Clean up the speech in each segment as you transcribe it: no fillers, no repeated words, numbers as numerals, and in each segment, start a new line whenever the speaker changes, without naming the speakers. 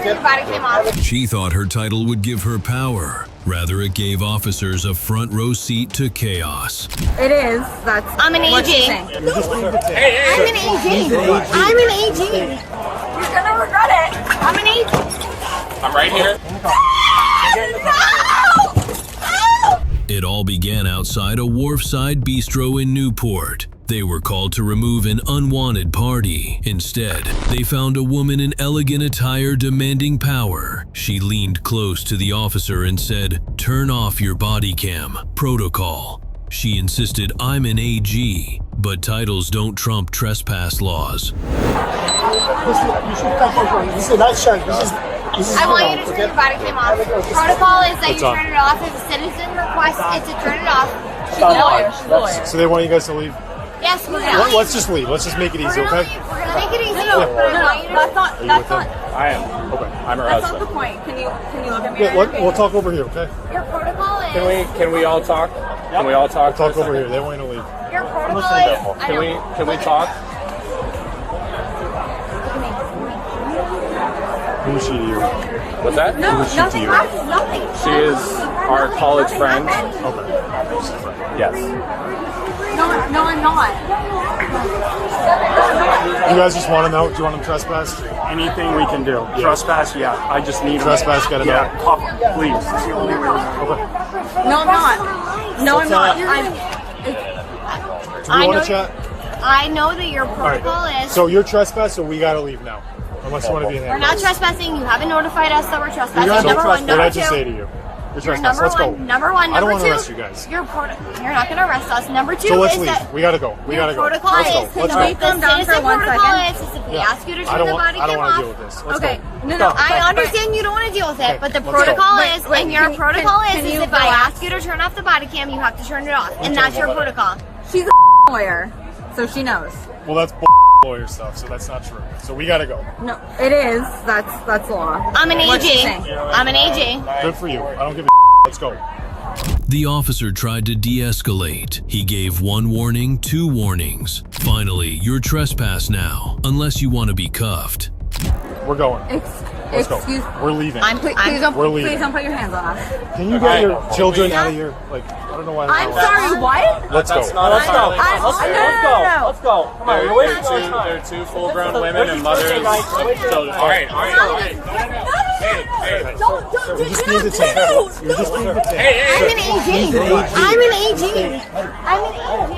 turn your body cam off.
She thought her title would give her power. Rather, it gave officers a front row seat to chaos.
It is.
I'm an AG. I'm an AG. I'm an AG. You're gonna regret it. I'm an AG.
I'm right here.
It all began outside a wharfside bistro in Newport. They were called to remove an unwanted party. Instead, they found a woman in elegant attire demanding power. She leaned close to the officer and said, "Turn off your body cam. Protocol." She insisted, "I'm an AG," but titles don't trump trespass laws.
I want you to turn your body cam off. Protocol is that you turn it off. If a citizen requests it to turn it off, she's a lawyer.
So they want you guys to leave?
Yes, we're gonna leave.
Let's just leave. Let's just make it easy, okay?
We're gonna make it easy.
No, that's not.
I am. Okay. I'm her
That's
husband.
not the point. Can you look at me?
Yeah, we'll talk over here, okay?
Your protocol is.
Can we all talk? Can we all talk?
Talk over here. They want you to leave.
Your protocol is.
Can we talk?
Who is she to you?
What's that?
No,
she to
nothing.
you?
Nothing.
She is our college friend.
Okay.
Yes.
No, I'm not.
You guys just want them out? Do you want them trespassed?
Anything we can do. Trespass, yeah. I just need
Trespass, get them out.
Cuff them, please. That's the only reason.
Okay.
No, I'm not. No, I'm not.
Do we want to chat?
I know that your
All right.
protocol is.
So you're trespassed, so we gotta leave now. Unless you want to be in
We're not trespassing. You haven't notified us that we're trespassing.
So
Number one.
what did I
Number
just say
two.
to you? You're
You're
trespassed.
number
Let's go.
one. Number one.
I don't
Number
want to
two.
arrest you guys.
You're not going to arrest us. Number two
So let's
is
leave.
that
We gotta go. We gotta go.
protocol
Let's
is
go.
to
Let's
the
go.
Calm down for
citizen
1
protocol
second.
is if we
Yeah.
ask you to
I
turn
don't
the
want.
body
I don't
cam
want to
off.
deal with this. Let's
Okay.
go.
No.
I understand you don't want to deal with it, but the
let's go.
protocol
Wait,
is,
wait,
and your protocol
can
is
you
if I
relax?
ask you to turn off the body cam, you have to turn it off, and that's your protocol.
She's a lawyer, so she knows.
Well, that's lawyer stuff, so that's not true. So we gotta go.
No, it is. That's law.
I'm an
What's she
AG.
saying?
I'm an AG.
Good for you. I don't give a. Let's go.
The officer tried to de-escalate. He gave one warning, 2 warnings. Finally, you're trespassed now, unless you want to be cuffed.
We're going. Let's go.
Excuse.
We're leaving.
Please don't.
We're leaving.
Please don't put your hands on us.
Can you get your children out of here? Like, I don't know why.
I'm sorry. What?
Let's go.
Let's go. Let's go.
Let's go. Come on, you're wasting our time.
They're two full-grown women and mothers of children. All right.
I'm
You're just being detained. You're just being detained.
an AG. I'm an AG. I'm an AG.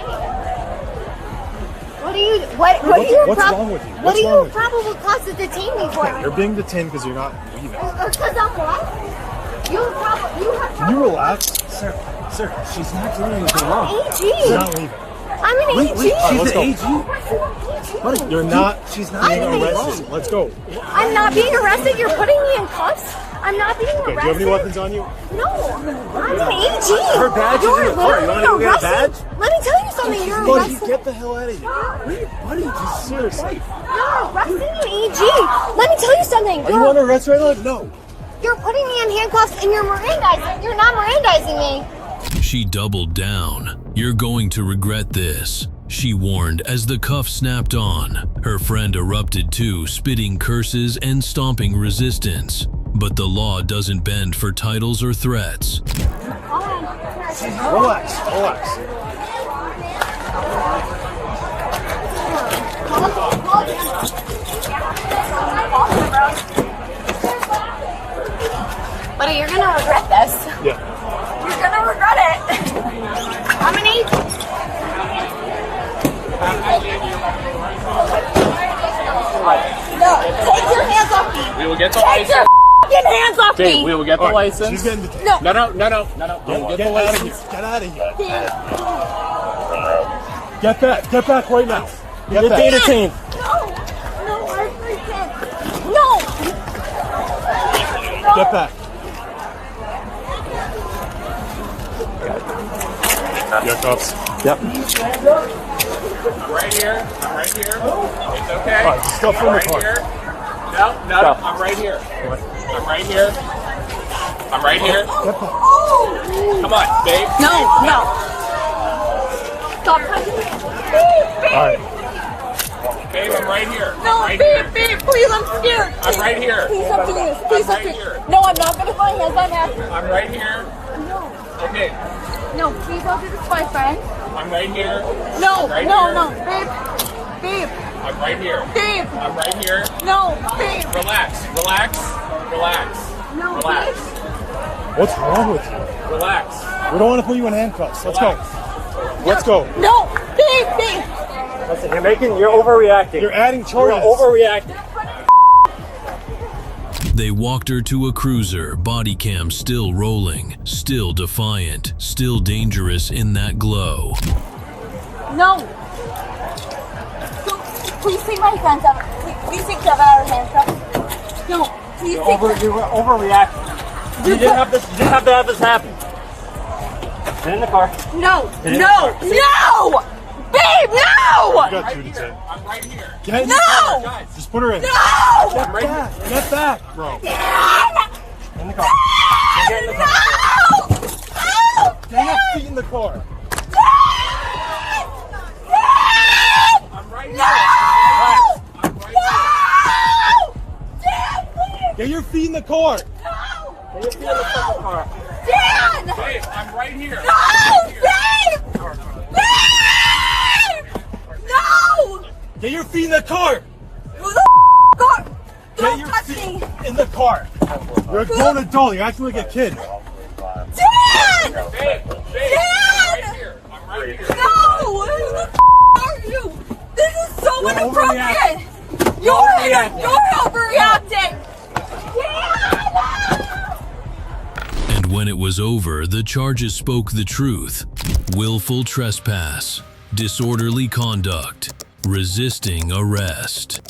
What do you? What do you?
What's wrong with you?
What
What's
do
wrong
you
with you?
probable cause to detain me for?
You're being detained because you're not leaving.
Because I'm what? You have.
Can you relax?
Sir, she's not doing anything wrong.
She's
AG.
not leaving.
I'm an AG.
Let's go. You're not.
She's not
being
I'm an
arrested. Let's go.
I'm not being arrested. You're putting me in cuffs. I'm not being
Okay, do
arrested.
you have any weapons on you?
No, I'm an AG.
Her badge is in the car. You want to go get a badge?
Let me tell you something. You're
Buddy,
arresting.
get the hell out of here. Buddy, just seriously.
You're arresting an AG. Let me tell you something.
Are you under arrest right now? No.
You're putting me in handcuffs and you're Mirandizing. You're not Mirandizing me.
She doubled down. "You're going to regret this," she warned as the cuffs snapped on. Her friend erupted too, spitting curses and stomping resistance. But the law doesn't bend for titles or threats.
Relax. Relax.
Buddy, you're gonna regret this.
Yeah.
You're gonna regret it. I'm an AG. No, take your hands off me.
We will get the
Take your
license.
fucking hands off
Dave,
me.
we will get the
All right,
license.
she's getting detained.
No.
No. We'll get the
Get out of
license.
here. Get out of here. Get back. Get back right now. Get
You're being
back.
detained.
No, I freaking. No.
Get back. Your cuffs.
Yep.
I'm right here. It's okay.
All right, just step from the
right
car.
here. No. I'm right here. I'm right here. Come on, Dave.
No. Stop touching me.
All right.
Babe, I'm right here.
No,
right
babe,
here.
babe, please, I'm scared.
I'm right here.
Please stop doing this. Please stop
right
doing
here.
No, I'm not gonna put my hands on that.
I'm right here.
No.
Okay,
No, please don't do this to my friend.
I'm right here.
No,
Right
no,
here.
no, babe. Babe,
I'm right here.
babe.
I'm right here.
No, babe.
Relax, relax, relax,
No,
relax,
What's wrong with you?
relax.
We don't want to put you in handcuffs. Let's go. Let's go.
No, babe, babe.
Listen, you're overreacting.
You're adding
You're
charges.
overreacting.
They walked her to a cruiser, body cam still rolling, still defiant, still dangerous in that glow.
No. Please take my hands out. Please take them out of handcuffs. No, please take them.
You were overreacting. You didn't have to have this happen. Get in the car.
No,
Get in the
no,
car.
no! Babe, no!
You got two to say.
I'm right here.
Get in
No!
the car. Just put her in.
No!
I'm right here.
Get back, bro.
In the car. Get in the car.
No!
Get your feet in the car.
I'm right here.
No!
I'm right here.
Get your feet in the car.
Get your feet in the fucking car.
Dan!
Babe, I'm right here.
No! Babe! Babe! No!
Get your feet in the car.
Who the God?
Get
Don't
your
touch
feet
me!
in the car. You're a grown adult. You're acting like a kid.
Dan!
Babe, babe,
Dan!
right here. I'm right here.
No! Who the are you? This is so
You're
inappropriate! You're overreacting! Dan!
And when it was over, the charges spoke the truth. Willful trespass, disorderly conduct, resisting arrest.